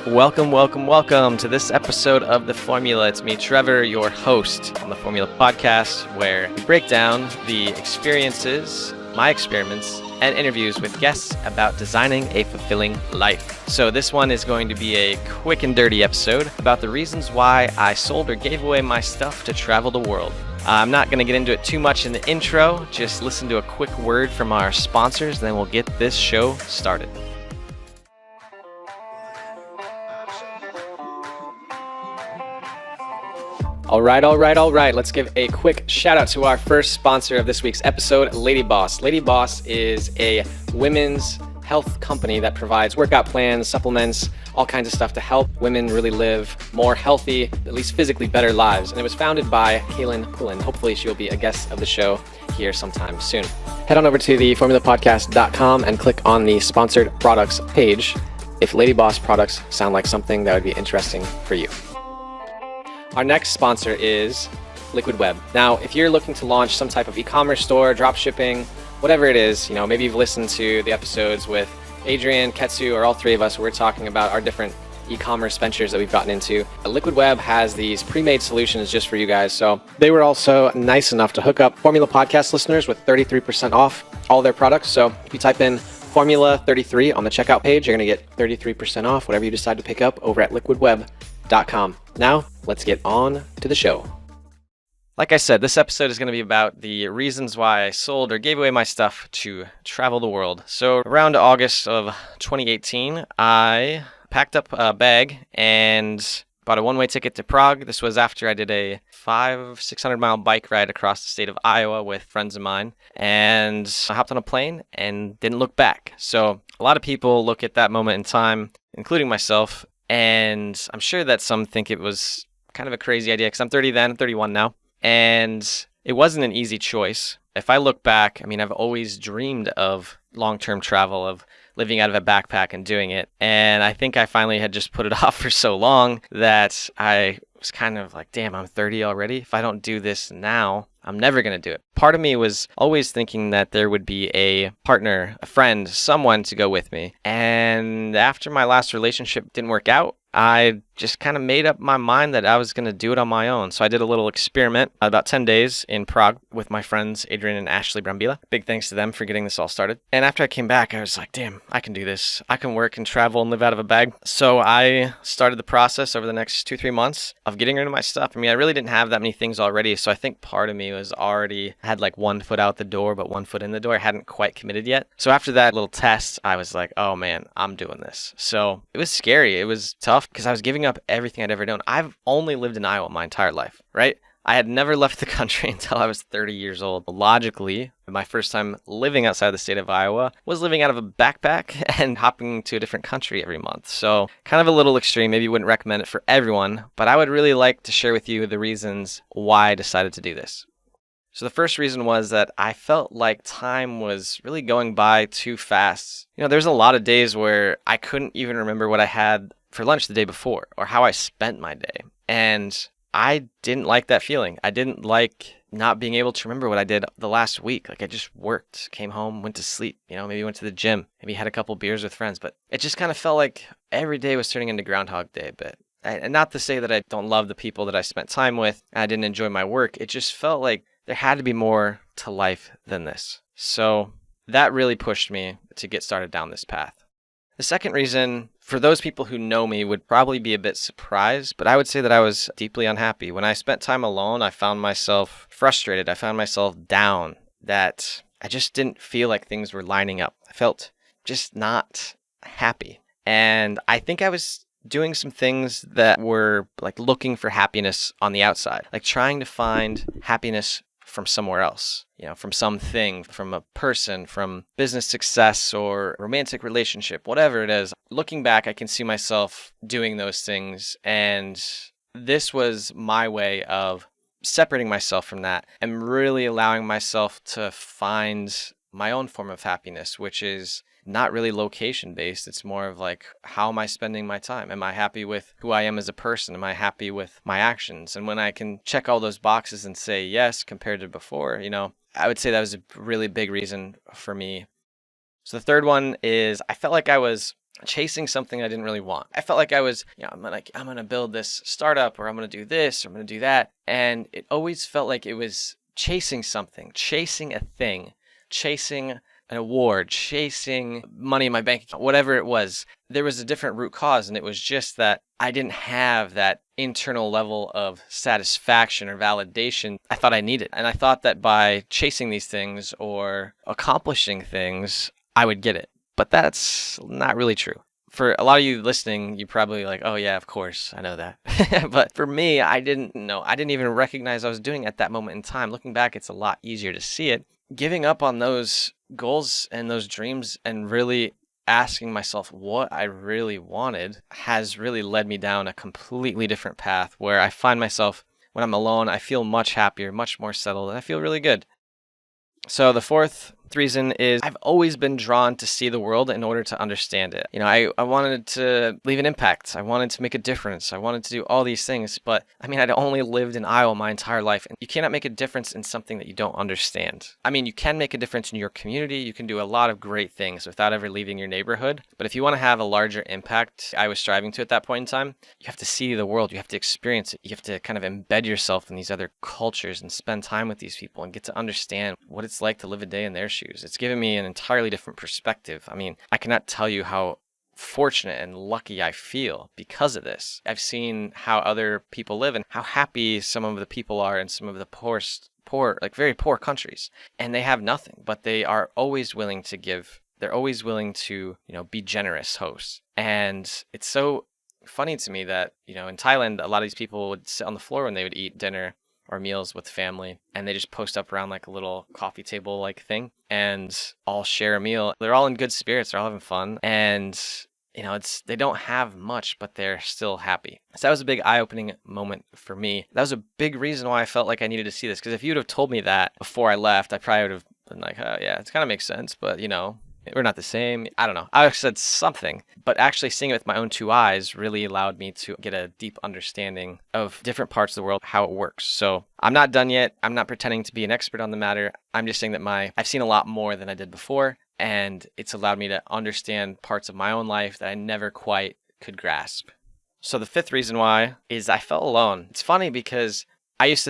Welcome to this episode of The Formula. It's me, Trevor, your host on The Formula podcast, where we break down the experiences, my experiments, and interviews with guests about designing a fulfilling life. So this one is going to be a quick and dirty episode about the reasons why I sold or gave away my stuff to travel the world. I'm not going to get into it too much in the intro, just listen to a quick word from our sponsors, then we'll get this show started. All right. Let's give a quick shout out to our first sponsor of this week's episode, Lady Boss. Lady Boss is a women's health company that provides workout plans, supplements, all kinds of stuff to help women really live more healthy, at least physically better lives. And it was founded by Kaylin Pullen. Hopefully she'll be a guest of the show here sometime soon. Head on over to theformulapodcast.com and click on the sponsored products page if Lady Boss products sound like something that would be interesting for you. Our next sponsor is Liquid Web. Now, if you're looking to launch some type of e-commerce store, drop shipping, whatever it is, maybe you've listened to the episodes with Adrian, Ketsu, or all three of us, where we're talking about our different e-commerce ventures that we've gotten into. Liquid Web has these pre-made solutions just for you guys. So they were also nice enough to hook up Formula Podcast listeners with 33% off all their products. So if you type in Formula 33 on the checkout page, you're going to get 33% off whatever you decide to pick up over at liquidweb.com. Now, let's get on to the show. Like I said, this episode is going to be about the reasons why I sold or gave away my stuff to travel the world. So around August of 2018, I packed up a bag and bought a one-way ticket to Prague. This was after I did a 600 mile bike ride across the state of Iowa with friends of mine. And I hopped on a plane and didn't look back. So a lot of people look at that moment in time, including myself, and I'm sure that some think it was kind of a crazy idea because I'm 30 then, I'm 31 now. And it wasn't an easy choice. If I look back, I've always dreamed of long-term travel, of living out of a backpack and doing it. And I think I finally had just put it off for so long that I was kind of like, damn, I'm 30 already. If I don't do this now, I'm never going to do it. Part of me was always thinking that there would be a partner, a friend, someone to go with me. And after my last relationship didn't work out, I just kind of made up my mind that I was going to do it on my own. So I did a little experiment about 10 days in Prague with my friends, Adrian and Ashley Brambila. Big thanks to them for getting this all started. And after I came back, I was like, damn, I can do this. I can work and travel and live out of a bag. So I started the process over the next 2-3 months of getting rid of my stuff. I really didn't have that many things already. So I think part of me was already had like one foot out the door, but one foot in the door. I hadn't quite committed yet. So after that little test, I was like, oh man, I'm doing this. So it was scary. It was tough because I was giving up everything I'd ever known. I've only lived in Iowa my entire life, right? I had never left the country until I was 30 years old. Logically, my first time living outside the state of Iowa was living out of a backpack and hopping to a different country every month. So kind of a little extreme. Maybe wouldn't recommend it for everyone, but I would really like to share with you the reasons why I decided to do this. So the first reason was that I felt like time was really going by too fast. There's a lot of days where I couldn't even remember what I had for lunch the day before or how I spent my day. And I didn't like that feeling. I didn't like not being able to remember what I did the last week. Like I just worked, came home, went to sleep, maybe went to the gym, maybe had a couple beers with friends, but it just kind of felt like every day was turning into Groundhog Day a bit. And not to say that I don't love the people that I spent time with and I didn't enjoy my work. It just felt like there had to be more to life than this. So that really pushed me to get started down this path. The second reason, for those people who know me, would probably be a bit surprised, but I would say that I was deeply unhappy. When I spent time alone, I found myself frustrated. I found myself down, that I just didn't feel like things were lining up. I felt just not happy. And I think I was doing some things that were like looking for happiness on the outside, like trying to find happiness from somewhere else, from something, from a person, from business success or romantic relationship, whatever it is. Looking back, I can see myself doing those things. And this was my way of separating myself from that and really allowing myself to find my own form of happiness, which is not really location based. It's more of like, how am I spending my time? Am I happy with who I am as a person? Am I happy with my actions? And when I can check all those boxes and say yes compared to before, I would say that was a really big reason for me. So the third one is I felt like I was chasing something I didn't really want. I felt like I was, I'm gonna build this startup, or I'm gonna do this, or I'm gonna do that. And it always felt like it was chasing something, chasing a thing, chasing an award, chasing money in my bank account, whatever it was. There was a different root cause, and it was just that I didn't have that internal level of satisfaction or validation I thought I needed. And I thought that by chasing these things or accomplishing things, I would get it. But that's not really true. For a lot of you listening, you probably like, oh yeah, of course, I know that. But for me, I didn't know. I didn't even recognize I was doing it at that moment in time. Looking back, it's a lot easier to see it. Giving up on those goals and those dreams and really asking myself what I really wanted has really led me down a completely different path where I find myself, when I'm alone, I feel much happier, much more settled, and I feel really good. So the fourth reason is I've always been drawn to see the world in order to understand it. I wanted to leave an impact. I wanted to make a difference. I wanted to do all these things. But I'd only lived in Iowa my entire life. And you cannot make a difference in something that you don't understand. You can make a difference in your community. You can do a lot of great things without ever leaving your neighborhood. But if you want to have a larger impact, I was striving to at that point in time, you have to see the world. You have to experience it. You have to kind of embed yourself in these other cultures and spend time with these people and get to understand what it's like to live a day in their shoes. It's given me an entirely different perspective. I cannot tell you how fortunate and lucky I feel because of this. I've seen how other people live and how happy some of the people are in some of the poor, like very poor countries. And they have nothing, but they are always willing to give. They're always willing to, be generous hosts. And it's so funny to me that, in Thailand, a lot of these people would sit on the floor when they would eat dinner or meals with family, and they just post up around like a little coffee table like thing and all share a meal. They're all in good spirits, they're all having fun, and they don't have much, but they're still happy. So that was a big eye-opening moment for me. That was a big reason why I felt like I needed to see this, because if you would have told me that before I left, I probably would have been like, oh yeah, it kind of makes sense, but we're not the same. I don't know. I said something, but actually seeing it with my own two eyes really allowed me to get a deep understanding of different parts of the world, how it works. So I'm not done yet. I'm not pretending to be an expert on the matter. I'm just saying that I've seen a lot more than I did before, and it's allowed me to understand parts of my own life that I never quite could grasp. So the fifth reason why is I felt alone. It's funny because we used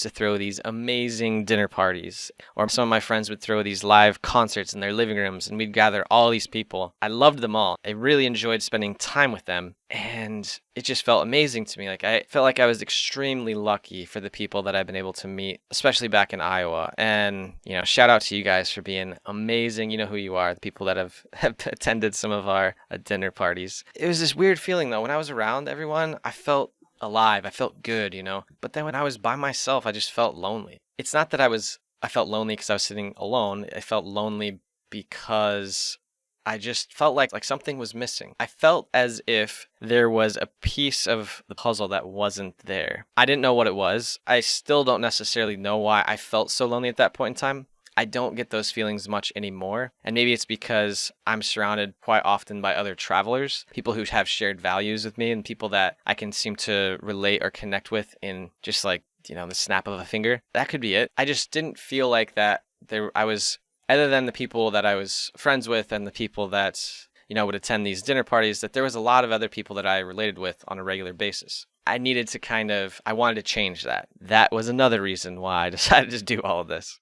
to throw these amazing dinner parties, or some of my friends would throw these live concerts in their living rooms, and we'd gather all these people. I loved them all. I really enjoyed spending time with them, and it just felt amazing to me. Like I felt like I was extremely lucky for the people that I've been able to meet, especially back in Iowa. And, shout out to you guys for being amazing. You know who you are, the people that have attended some of our dinner parties. It was this weird feeling though. When I was around everyone, I felt alive. I felt good, But then when I was by myself, I just felt lonely. It's not that I felt lonely because I was sitting alone. I felt lonely because I just felt like something was missing. I felt as if there was a piece of the puzzle that wasn't there. I didn't know what it was. I still don't necessarily know why I felt so lonely at that point in time. I don't get those feelings much anymore. And maybe it's because I'm surrounded quite often by other travelers, people who have shared values with me and people that I can seem to relate or connect with in just like, the snap of a finger. That could be it. I just didn't feel like that other than the people that I was friends with and the people that, would attend these dinner parties, that there was a lot of other people that I related with on a regular basis. I wanted to change that. That was another reason why I decided to do all of this.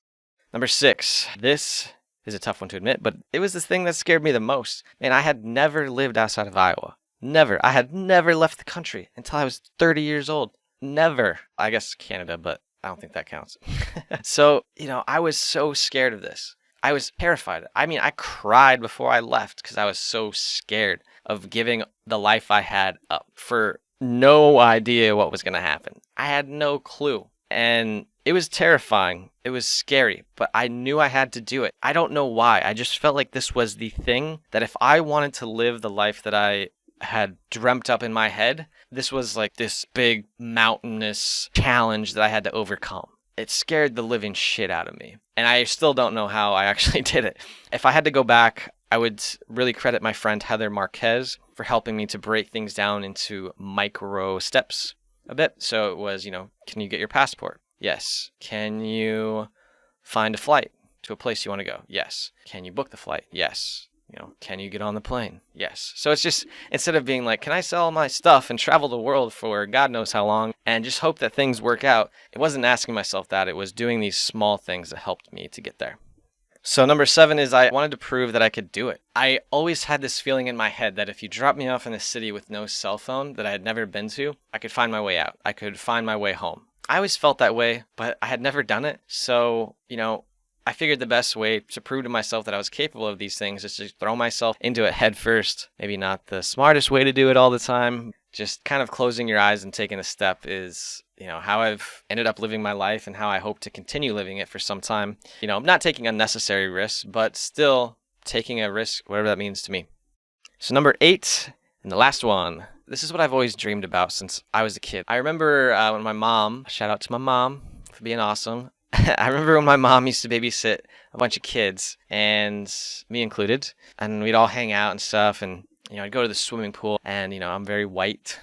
Number 6, this is a tough one to admit, but it was this thing that scared me the most. And I had never lived outside of Iowa. Never. I had never left the country until I was 30 years old. Never. I guess Canada, but I don't think that counts. So, I was so scared of this. I was terrified. I cried before I left because I was so scared of giving the life I had up for no idea what was going to happen. I had no clue. And it was terrifying. It was scary, but I knew I had to do it. I don't know why. I just felt like this was the thing that if I wanted to live the life that I had dreamt up in my head, this was like this big mountainous challenge that I had to overcome. It scared the living shit out of me. And I still don't know how I actually did it. If I had to go back, I would really credit my friend Heather Marquez for helping me to break things down into micro steps a bit. So it was, can you get your passport? Yes. Can you find a flight to a place you want to go? Yes. Can you book the flight? Yes. Can you get on the plane? Yes. So it's just, instead of being like, can I sell my stuff and travel the world for God knows how long and just hope that things work out, it wasn't asking myself that. It was doing these small things that helped me to get there. So number 7 is I wanted to prove that I could do it. I always had this feeling in my head that if you dropped me off in a city with no cell phone that I had never been to, I could find my way out. I could find my way home. I always felt that way, but I had never done it. So, I figured the best way to prove to myself that I was capable of these things is to throw myself into it head first. Maybe not the smartest way to do it all the time. Just kind of closing your eyes and taking a step is, how I've ended up living my life and how I hope to continue living it for some time. I'm not taking unnecessary risks, but still taking a risk, whatever that means to me. So number 8, and the last one. This is what I've always dreamed about since I was a kid. I remember when my mom, shout out to my mom for being awesome. I remember when my mom used to babysit a bunch of kids, and me included, and we'd all hang out and stuff, and I'd go to the swimming pool, and I'm very white,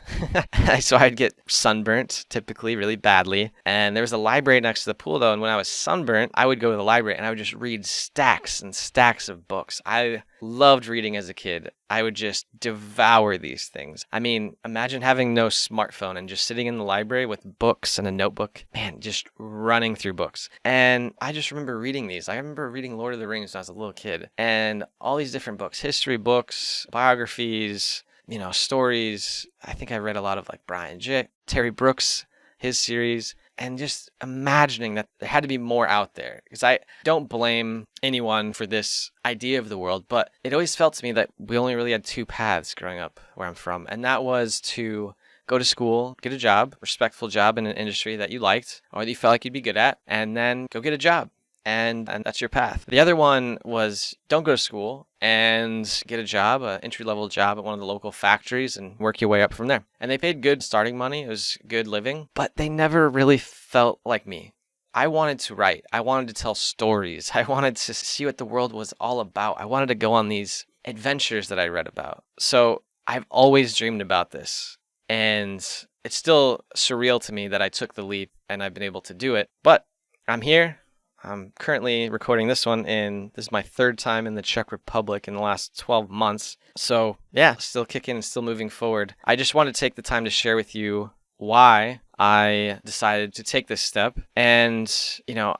so I'd get sunburnt typically really badly. And there was a library next to the pool though, and when I was sunburnt, I would go to the library and I would just read stacks and stacks of books. I loved reading as a kid. I would just devour these things. I mean, imagine having no smartphone and just sitting in the library with books and a notebook, man, just running through books. And I just remember reading these. I remember reading Lord of the Rings when I was a little kid, and all these different books, history books, biographies, stories. I think I read a lot of like Brian J. Terry Brooks, his series, and just imagining that there had to be more out there. Because I don't blame anyone for this idea of the world, but it always felt to me that we only really had 2 paths growing up where I'm from, and that was to go to school, get a job, respectful job in an industry that you liked or that you felt like you'd be good at, and then go get a job. And that's your path. The other one was don't go to school and get a job, an entry-level job at one of the local factories, and work your way up from there. And they paid good starting money. It was good living, but they never really felt like me. I wanted to write. I wanted to tell stories. I wanted to see what the world was all about. I wanted to go on these adventures that I read about. So I've always dreamed about this. And it's still surreal to me that I took the leap and I've been able to do it. But I'm here. I'm currently recording this one, and this is my 3rd time in the Czech Republic in the last 12 months. So yeah, still kicking and still moving forward. I just want to take the time to share with you why I decided to take this step. And,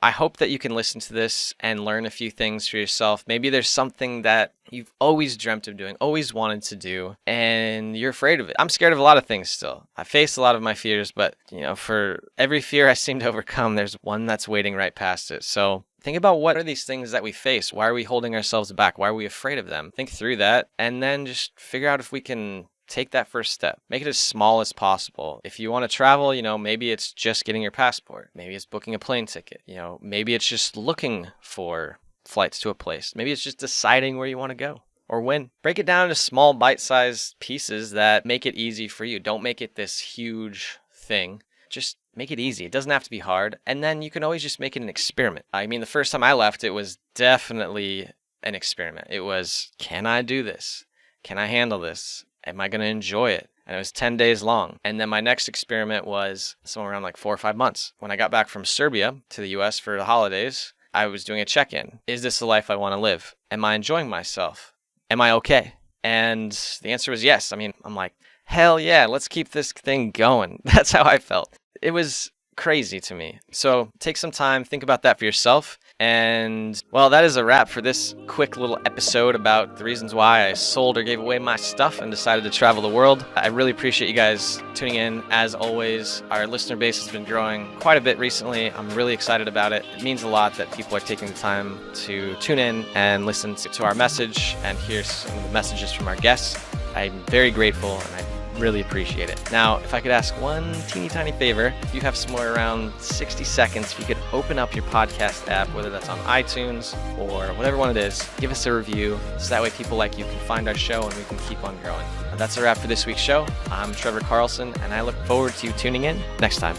I hope that you can listen to this and learn a few things for yourself. Maybe there's something that you've always dreamt of doing, always wanted to do, and you're afraid of it. I'm scared of a lot of things still. I face a lot of my fears, but, for every fear I seem to overcome, there's one that's waiting right past it. So think about what are these things that we face? Why are we holding ourselves back? Why are we afraid of them? Think through that, and then just figure out if we can take that first step. Make it as small as possible. If you want to travel, maybe it's just getting your passport. Maybe it's booking a plane ticket. Maybe it's just looking for flights to a place. Maybe it's just deciding where you want to go or when. Break it down into small bite-sized pieces that make it easy for you. Don't make it this huge thing. Just make it easy. It doesn't have to be hard. And then you can always just make it an experiment. I mean, the first time I left, it was definitely an experiment. It was, can I do this? Can I handle this? Am I going to enjoy it? And it was 10 days long. And then my next experiment was somewhere around like 4 or 5 months. When I got back from Serbia to the US for the holidays, I was doing a check-in. Is this the life I want to live? Am I enjoying myself? Am I okay? And the answer was yes. I mean, I'm like, hell yeah, let's keep this thing going. That's how I felt. It was crazy to me. So take some time, think about that for yourself. And well, that is a wrap for this quick little episode about the reasons why I sold or gave away my stuff and decided to travel the world. I really appreciate you guys tuning in. As always, our listener base has been growing quite a bit recently. I'm really excited about it. It means a lot that people are taking the time to tune in and listen to our message and hear some of the messages from our guests. I'm very grateful, and I really appreciate it. Now, if I could ask one teeny tiny favor, if you have somewhere around 60 seconds, if you could open up your podcast app, whether that's on iTunes or whatever one it is, give us a review so that way people like you can find our show and we can keep on growing. That's a wrap for this week's show. I'm Trevor Carlson, and I look forward to you tuning in next time.